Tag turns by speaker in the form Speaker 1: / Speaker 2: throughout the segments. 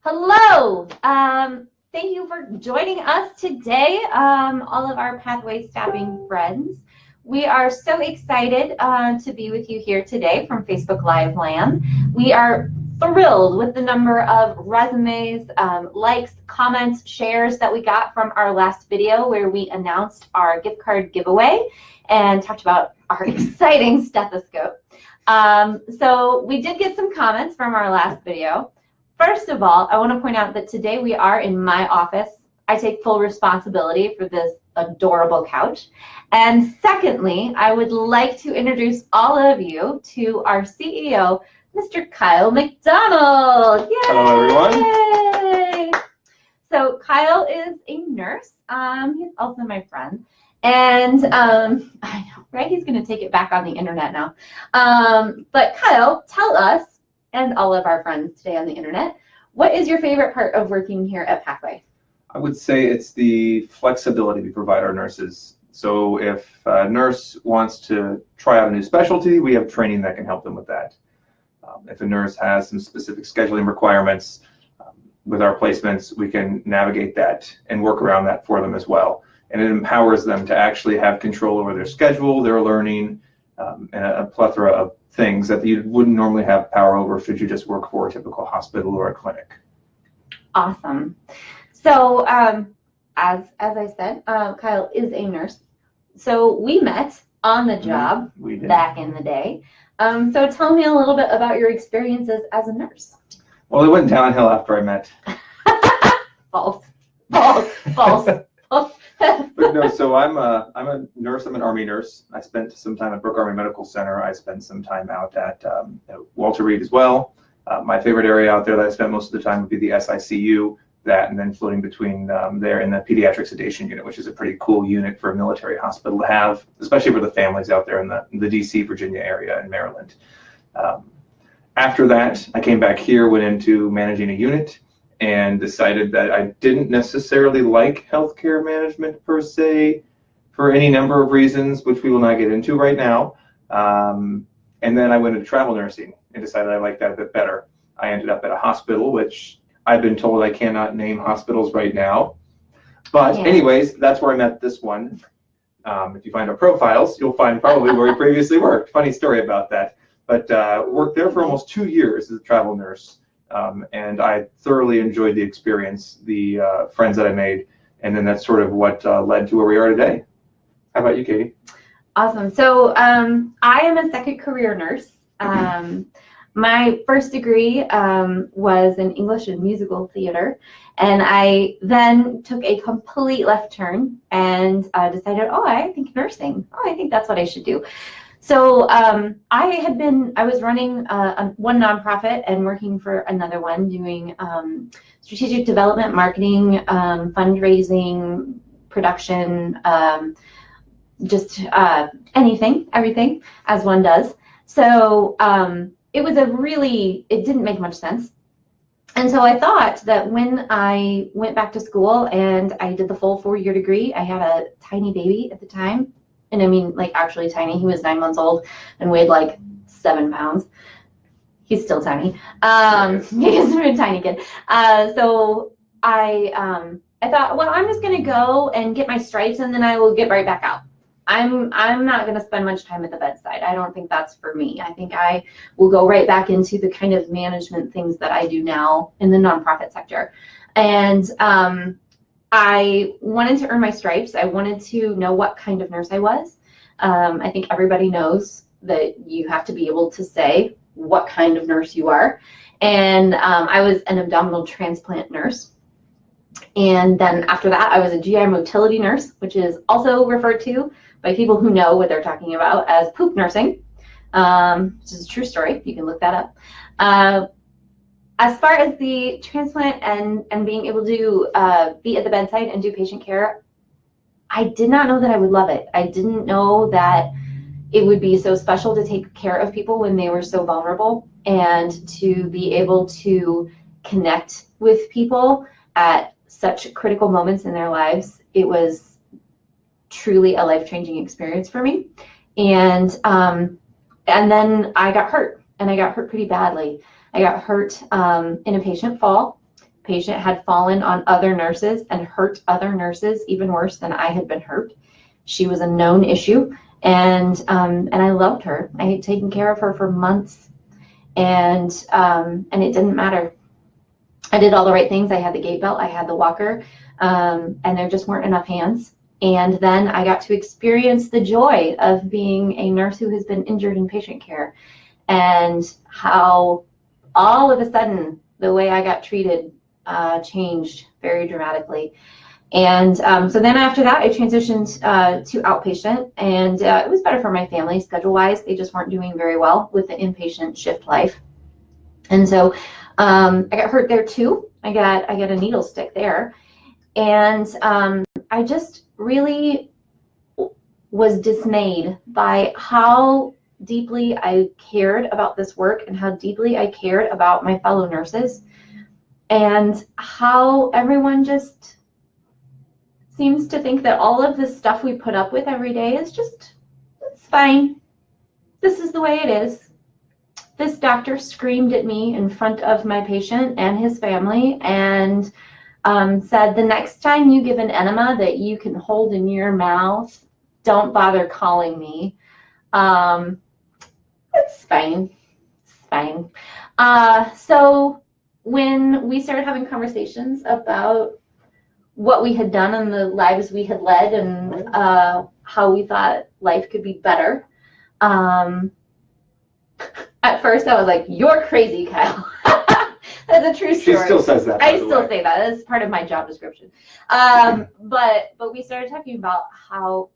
Speaker 1: Hello. Thank you for joining us today, all of our Pathway Staffing friends. We are so excited to be with you here today from Facebook Live Land. We are thrilled with the number of resumes, likes, comments, shares that we got from our last video where we announced our gift card giveaway and talked about our exciting stethoscope. So we did get some comments from our last video. First of all, I want to point out that today we are in my office. I take full responsibility for this adorable couch. And secondly, I would like to introduce all of you to our CEO, Mr. Kyle McDonald. Yay!
Speaker 2: Hello, everyone.
Speaker 1: So Kyle is a nurse. He's also my friend. And I know, right? He's going to take it back on the internet now. But Kyle, tell us, and all of our friends today on the internet, what is your favorite part of working here at Pathway?
Speaker 2: I would say it's the flexibility we provide our nurses. So if a nurse wants to try out a new specialty, we have training that can help them with that. If a nurse has some specific scheduling requirements with our placements, we can navigate that and work around that for them as well. And it empowers them to actually have control over their schedule, their learning, and a plethora of things that you wouldn't normally have power over should you just work for a typical hospital or a clinic.
Speaker 1: Awesome. So as I said, Kyle is a nurse. So we met on the job back in the day. So tell me a little bit about your experiences as a nurse.
Speaker 2: Well, it went downhill after I met.
Speaker 1: False. False. False. False.
Speaker 2: But no, so I'm a nurse. I'm an Army nurse. I spent some time at Brooke Army Medical Center. I spent some time out at Walter Reed as well. My favorite area out there that I spent most of the time would be the SICU, that, and then floating between there in the pediatric sedation unit, which is a pretty cool unit for a military hospital to have, especially for the families out there in the DC, Virginia area and Maryland. After that, I came back here, went into managing a unit, and decided that I didn't necessarily like healthcare management per se for any number of reasons, which we will not get into right now. And then I went into travel nursing and decided I liked that a bit better. I ended up at a hospital, which I've been told I cannot name hospitals right now. But anyways, that's where I met this one. If you find our profiles, you'll find probably where we previously worked. Funny story about that. But worked there for almost 2 years as a travel nurse. And I thoroughly enjoyed the experience, the friends that I made, and then that's sort of what led to where we are today. How about you, Katie?
Speaker 1: Awesome. So I am a second career nurse. My first degree was in English and musical theater, and I then took a complete left turn and decided, oh, I think nursing. Oh, I think that's what I should do. So I was running one nonprofit and working for another one, doing strategic development, marketing, fundraising, production, just everything, as one does. So it didn't make much sense. And so I thought that when I went back to school and I did the full 4-year degree, I had a tiny baby at the time. And I mean, like, actually tiny. He was 9 months old and weighed like 7 pounds. He's still tiny. He's a tiny kid. So I thought, well, I'm just going to go and get my stripes and then I will get right back out. I'm not going to spend much time at the bedside. I don't think that's for me. I think I will go right back into the kind of management things that I do now in the nonprofit sector. And I wanted to earn my stripes. I wanted to know what kind of nurse I was. I think everybody knows that you have to be able to say what kind of nurse you are. And I was an abdominal transplant nurse. And then after that, I was a GI motility nurse, which is also referred to by people who know what they're talking about as poop nursing, which is a true story. You can look that up. As far as the transplant and being able to be at the bedside and do patient care, I did not know that I would love it. I didn't know that it would be so special to take care of people when they were so vulnerable and to be able to connect with people at such critical moments in their lives. It was truly a life-changing experience for me. And then I got hurt, and I got hurt pretty badly. I got hurt in a patient fall, patient had fallen on other nurses and hurt other nurses even worse than I had been hurt. She was a known issue, and I loved her. I had taken care of her for months, and it didn't matter. I did all the right things. I had the gait belt, I had the walker, and there just weren't enough hands. And then I got to experience the joy of being a nurse who has been injured in patient care, and how all of a sudden the way I got treated changed very dramatically. And so then after that, I transitioned to outpatient, and it was better for my family schedule-wise. They just weren't doing very well with the inpatient shift life. And so I got hurt there too. I got a needle stick there. And I just really was dismayed by how deeply I cared about this work and how deeply I cared about my fellow nurses, and how everyone just seems to think that all of this stuff we put up with every day is just, it's fine. This is the way it is. This doctor screamed at me in front of my patient and his family and said, the next time you give an enema that you can hold in your mouth, don't bother calling me. It's fine. It's fine. So when we started having conversations about what we had done and the lives we had led, and how we thought life could be better, at first I was like, you're crazy, Kyle. That's a true story.
Speaker 2: She still says that.
Speaker 1: I still say that. That's part of my job description. But we started talking about how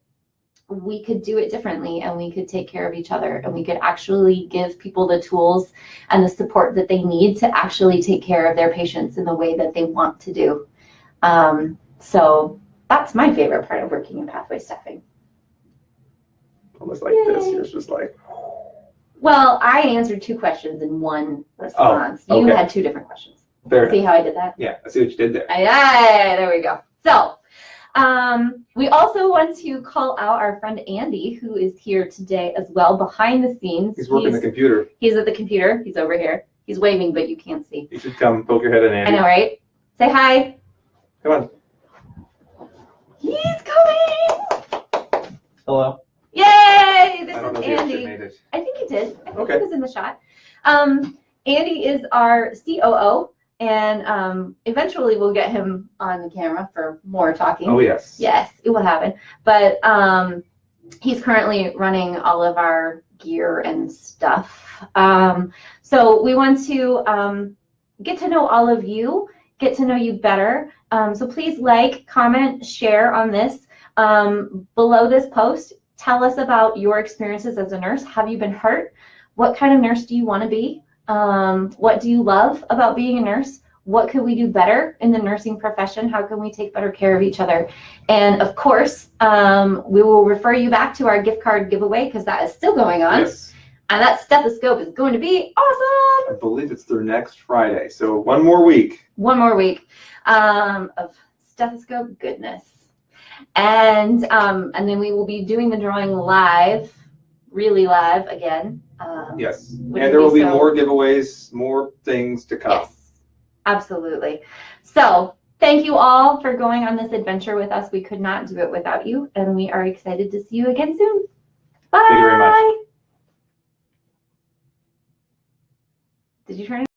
Speaker 1: we could do it differently, and we could take care of each other, and we could actually give people the tools and the support that they need to actually take care of their patients in the way that they want to do. So that's my favorite part of working in pathway staffing.
Speaker 2: Almost like this. You're just like.
Speaker 1: Well, I answered 2 questions in one response.
Speaker 2: Oh, okay.
Speaker 1: You had 2 different questions.
Speaker 2: Fair
Speaker 1: See
Speaker 2: enough.
Speaker 1: how I did that?
Speaker 2: Yeah, I see what you did there.
Speaker 1: There we go. So we also want to call out our friend Andy, who is here today as well, behind the scenes.
Speaker 2: He's working the computer.
Speaker 1: He's at the computer. He's over here. He's waving, but you can't see.
Speaker 2: You should come poke your head in, Andy.
Speaker 1: I know, right? Say hi.
Speaker 2: Come on.
Speaker 1: He's coming.
Speaker 3: Hello.
Speaker 1: Yay! This
Speaker 2: I don't know
Speaker 1: is
Speaker 2: if you
Speaker 1: Andy.
Speaker 2: actually made it.
Speaker 1: I think he did. I think
Speaker 2: Okay.
Speaker 1: he was in the shot. Andy is our COO, and eventually we'll get him on the camera for more talking.
Speaker 2: Oh, yes.
Speaker 1: Yes, it will happen. But he's currently running all of our gear and stuff. So we want to get to know all of you, get to know you better. So please like, comment, share on this. Below this post, tell us about your experiences as a nurse. Have you been hurt? What kind of nurse do you want to be? What do you love about being a nurse? What could we do better in the nursing profession? How can we take better care of each other? And of course, we will refer you back to our gift card giveaway, because that is still going on.
Speaker 2: Yes.
Speaker 1: And that stethoscope is going to be awesome.
Speaker 2: I believe it's through next Friday. So one more week.
Speaker 1: One more week of stethoscope goodness. And then we will be doing the drawing live, really live again.
Speaker 2: Yes.
Speaker 1: Would
Speaker 2: And
Speaker 1: it
Speaker 2: there will be
Speaker 1: so?
Speaker 2: more giveaways, more things to come.
Speaker 1: Yes, absolutely. So thank you all for going on this adventure with us. We could not do it without you, and we are excited to see you again soon. Bye.
Speaker 2: Thank you very much.
Speaker 1: Did you turn it?